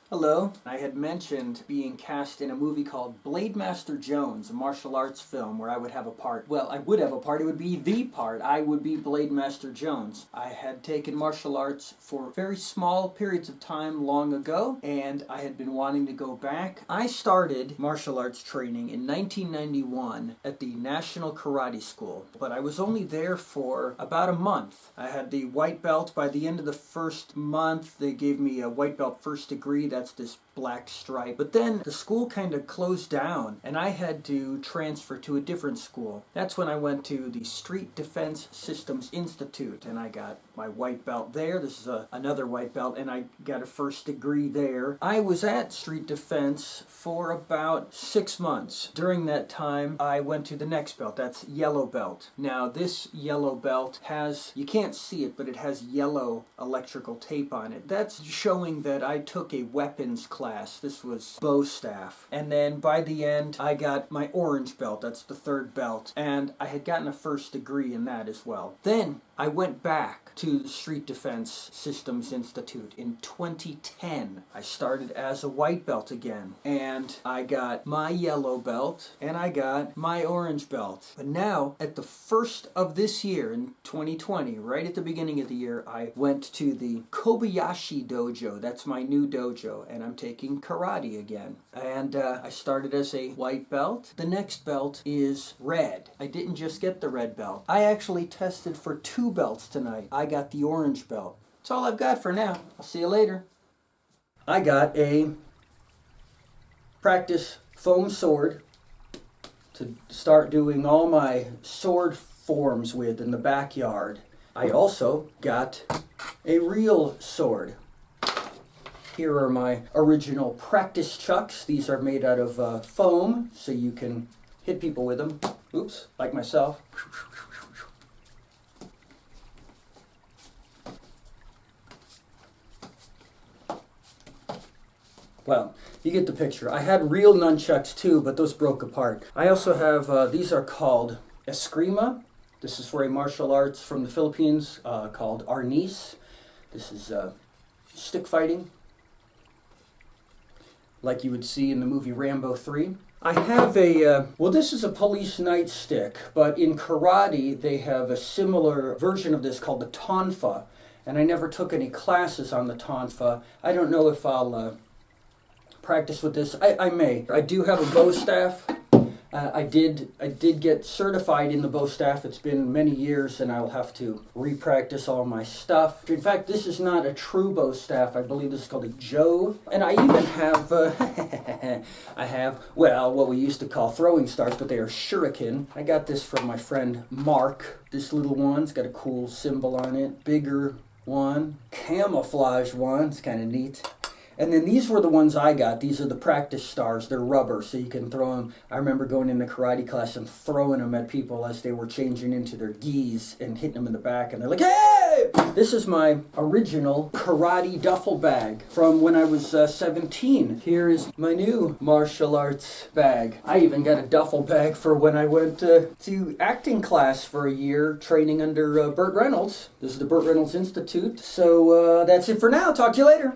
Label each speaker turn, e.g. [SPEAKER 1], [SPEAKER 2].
[SPEAKER 1] Hello. I had mentioned being cast in a movie called Blade Master Jones, a martial arts film where I would have a part. Well, I would have a part. It would be the part. I would be Blade Master Jones. I had taken martial arts for very small periods of time long ago, and I had been wanting to go back. I started martial arts training in 1991 at the National Karate School, but I was only there for about a month. I had the white belt. By the end of the first month, they gave me a white belt first degree. That's this black stripe. But then the school kind of closed down and I had to transfer to a different school. That's when I went to the Street Defense Systems Institute and I got my white belt there. This is another white belt and I got a first degree there. I was at Street Defense for about 6 months. During that time I went to the next belt. That's yellow belt. Now this yellow belt has, you can't see it, but it has yellow electrical tape on it. That's showing that I took a weapons class. This was bow staff. And then by the end, I got my orange belt. That's the third belt. And I had gotten a first degree in that as well. Then I went back to the Street Defense Systems Institute in 2010. I started as a white belt again. And I got my yellow belt and I got my orange belt. But now, at the first of this year, in 2020, right at the beginning of the year, I went to the Kobayashi dojo. That's my new dojo. And I'm taking karate again. And I started as a white belt. The next belt is red. I didn't just get the red belt. I actually tested for 2 belts tonight. I got the orange belt. That's all I've got for now. I'll see you later. I got a practice foam sword to start doing all my sword forms with in the backyard. I also got a real sword. Here are my original practice chucks. These are made out of foam, so you can hit people with them. Oops, like myself. Well, you get the picture. I had real nunchucks too, but those broke apart. I also have, these are called eskrima. This is for a martial arts from the Philippines called arnis. This is stick fighting, like you would see in the movie Rambo 3. I have a, well, this is a police nightstick, but in karate they have a similar version of this called the tonfa, and I never took any classes on the tonfa. I don't know if I'll practice with this. I may. I do have a bow staff. I did get certified in the bow staff. It's been many years and I'll have to re-practice all my stuff. In fact, this is not a true bow staff. I believe this is called a Joe. And I even have, I have, well, what we used to call throwing stars, but they are shuriken. I got this from my friend Mark. This little one's got a cool symbol on it. Bigger one. Camouflage one. It's kind of neat. And then these were the ones I got. These are the practice stars. They're rubber, so you can throw them. I remember going into karate class and throwing them at people as they were changing into their gis and hitting them in the back. And they're like, hey! This is my original karate duffel bag from when I was 17. Here is my new martial arts bag. I even got a duffel bag for when I went to acting class for a year, training under Burt Reynolds. This is the Burt Reynolds Institute. So that's it for now. Talk to you later.